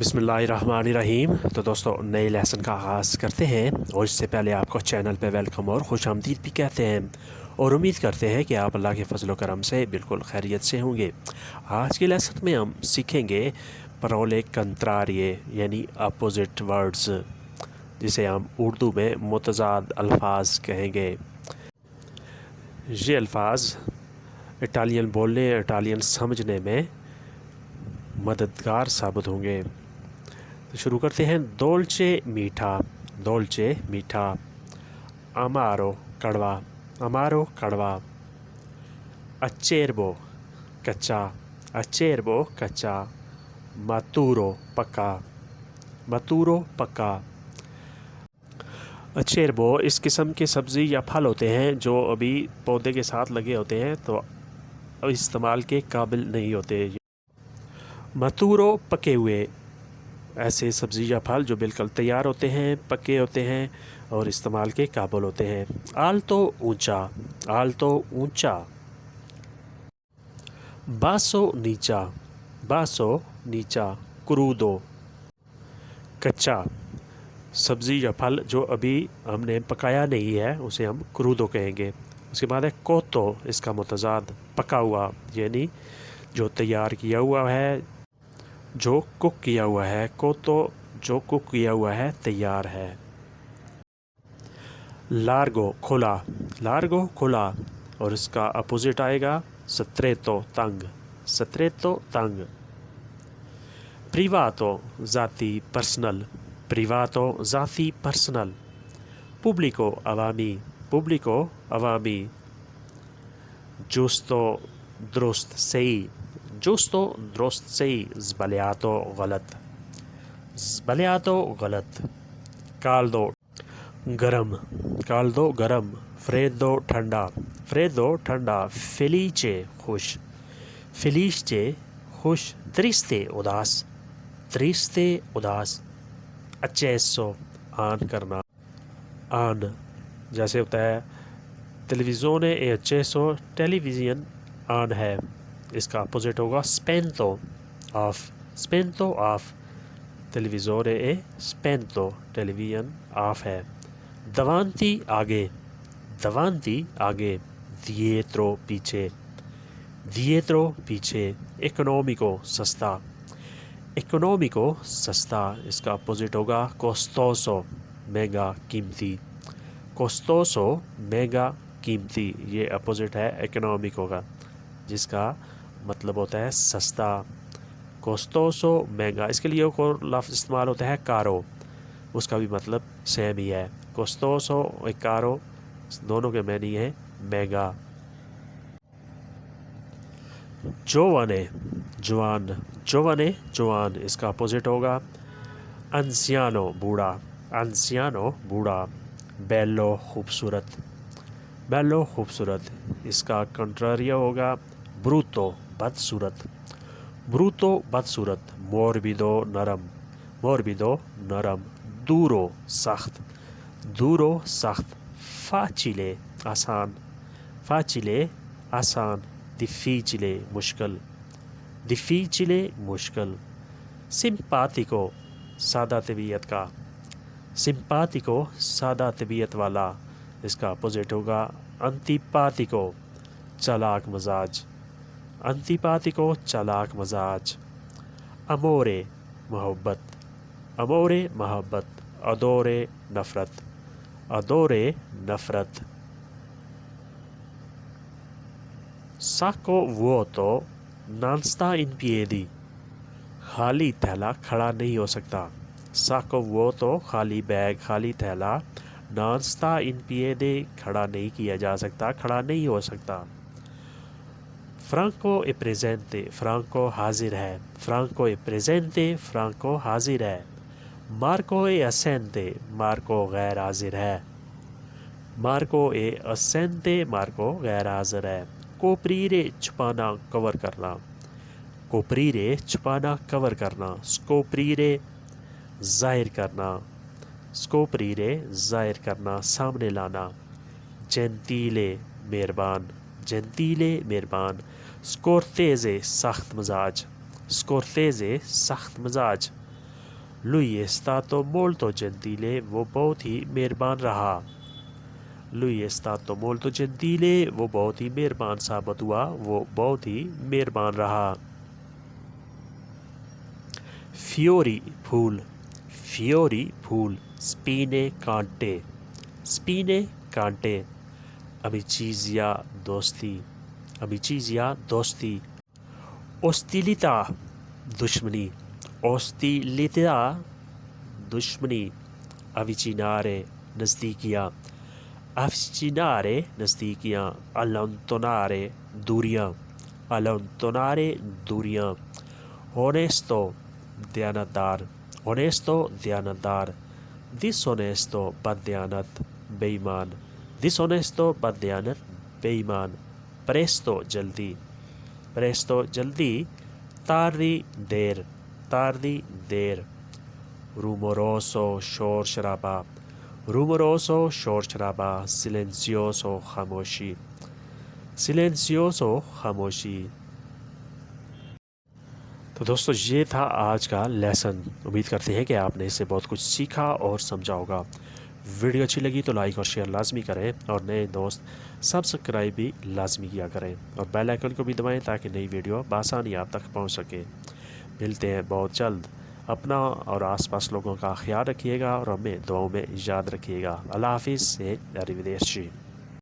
बिस्मिल्लाहिर्रहमानिर्रहीम। तो दोस्तों, नए लेसन का आगाज़ करते हैं और इससे पहले आपको चैनल पे वेलकम और खुश आमदीद भी कहते हैं और उम्मीद करते हैं कि आप अल्लाह के फजल करम से बिल्कुल खैरियत से होंगे। आज के लेसन में हम सीखेंगे प्रोले कंट्रारिए यानी अपोजिट वर्ड्स, जिसे हम उर्दू में मुतज़ाद अल्फाज कहेंगे। ये अल्फाज इटालियन बोलने, इटालियन समझने में मददगार साबित होंगे। तो शुरू करते हैं। डोल्चे मीठा, डोल्चे मीठा। अमारो कड़वा, अमारो कड़वा। अचेरबो कच्चा, अचेरबो कच्चा। मातूरो पक्का, मातूरो पक्का। अचेरबो इस किस्म के सब्ज़ी या फल होते हैं जो अभी पौधे के साथ लगे होते हैं तो इस्तेमाल के काबिल नहीं होते। मातूरो पके हुए, ऐसे सब्ज़ी या फल जो बिल्कुल तैयार होते हैं, पके होते हैं और इस्तेमाल के काबिल होते हैं। आल्तो ऊंचा, आल्तो ऊंचा। बासो नीचा, बासो नीचा। क्रूदो कच्चा, सब्ज़ी या फल जो अभी हमने पकाया नहीं है उसे हम क्रूदो कहेंगे। उसके बाद है कोतो, इसका मुतज़ाद पका हुआ, यानी जो तैयार किया हुआ है, जो कुक किया हुआ है। कोतो जो कुक किया हुआ है, तैयार है। लार्गो खुला, लार्गो खुला और इसका अपोजिट आएगा स्ट्रेटो तंग, स्ट्रेटो तंग। प्रिवातो ज़ाती पर्सनल, प्रिवातो ज़ाती पर्सनल। पुब्लिको अवामी, पुब्लिको अवामी। जुस्तो दुरुस्त सही, जुस्तो दुरुस्त सही। ज़बलियातो गलत, ज़बलियातो गलत। काल्दो गरम, काल्दो गरम। फ्रेदो ठंडा, फ्रेदो ठंडा। फेलीचे खुश, फेलीचे खुश। त्रिस्ते उदास, त्रिस्ते उदास। अचेसो ऑन करना, ऑन जैसे होता है टेलीविज़ोने ए अचेसो, टेलीविज़न ऑन है। इसका अपोजिट होगा स्पेंतो ऑफ, स्पेंतो ऑफ। टेलीविज़ोरे ए स्पेंतो, टेलीविज़न ऑफ है। दवांती आगे, दवांती आगे। दिएत्रो पीछे, दिएत्रो पीछे। इकोनॉमिको सस्ता, इकोनॉमिको सस्ता। इसका अपोजिट होगा कोस्टोसो, महंगा कीमती, कोस्टोसो महंगा कीमती। ये अपोजिट है इकोनॉमिको का, जिसका मतलब होता है सस्ता। कोस्टोसो महंगा। इसके लिए एक और लफ्ज़ इस्तेमाल होता है कारो, उसका भी मतलब सेम ही है। कोस्टोसो और कारो दोनों के मैनी है महंगा। जोवाने जवान, जोवाने जवान। इसका अपोजिट होगा अंसियानो बूढ़ा, अंसियानो बूढ़ा। बेलो खूबसूरत, बेलो खूबसूरत। इसका कंट्रारिया होगा ब्रूतो बदसूरत, ब्रूतो बदसूरत। मोरबिदो नरम, मोरबिदो नरम। दूरो सख्त, दूरो सख्त। फाचिले आसान, फाचिले आसान। डिफिचिले मुश्किल, डिफिचिले मुश्किल। सिंपातिको सादा तबीयत का, सिंपातिको सादा तबीयत वाला। इसका अपोजिट होगा अंतिपातिको, चालाक मजाज, अंतिपातिको चालाक मजाज। अमोरे मोहब्बत, अमोरे मोहब्बत। अदोरे नफ़रत, अदोरे नफ़रत। साको vuoto non sta in piedi, खाली थैला खड़ा नहीं हो सकता। साको vuoto खाली बैग, खाली थैला। non sta in piedi खड़ा नहीं किया जा सकता, खड़ा नहीं हो सकता। फ्रांको ए प्रेजेंटे, फ्रांको हाजिर है, फ्रांको ए प्रेजेंटे, फ्रांको हाजिर है। मार्को ए असेंटे, मार्को गैर हाजिर है, मार्को ए असेंटे, मार्को गैर हाजिर है। कोपरीरे छुपाना, कवर करना, कोपरीरे छुपाना, कवर करना। स्कोपरीरे ज़ाहिर करना, स्कोपरीरे ज़ाहिर करना, सामने लाना। जेंटीले मेहरबान, जेंटीले मेहरबान। स्कोर्तेज़े सख्त मजाज, स्कोर्तेज़े सख्त Majaz. Lui è stato molto gentile, وہ بہت ہی مہربان رہا. Lui è stato molto gentile, وہ بہت ہی مہربان ثابت ہوا, وہ بہت ہی مہربان رہا. Fiori پھول, fiori پھول, spine کانٹے, spine کانٹے. Amicizia دوستی, amicizia دوستی. Ostilità دشمنی, ostilità دشمنی. Avvicinare نزدیکیاں, avvicinare نزدیکیاں. Allontanare دوریاں, allontanare دوریاں. Onesto دیانتدار, onesto دیانتدار. Disonesto بددیانت بے ایمان, disonesto بددیانت بے ایمان. Presto جلدی, presto جلدی. Tardi دیر, tardi دیر. Rumoroso شور شرابہ, rumoroso شور شرابہ. Silenzioso خاموشی, silenzioso خاموشی. تو دوستو یہ تھا آج کا لیسن. امید کرتے ہیں کہ آپ نے اس سے بہت کچھ سیکھا اور سمجھا ہوگا. ویڈیو اچھی لگی تو لائک اور شیئر لازمی کریں, اور نئے دوست سبسکرائب بھی لازمی کیا کریں, اور بیل آئیکن کو بھی دبائیں تاکہ نئی ویڈیو بآسانی آپ تک پہنچ سکے. ملتے ہیں بہت جلد. اپنا اور آس پاس لوگوں کا خیال رکھیے گا اور ہمیں دعاؤں میں یاد رکھیے گا. اللہ حافظ سے arrivederci.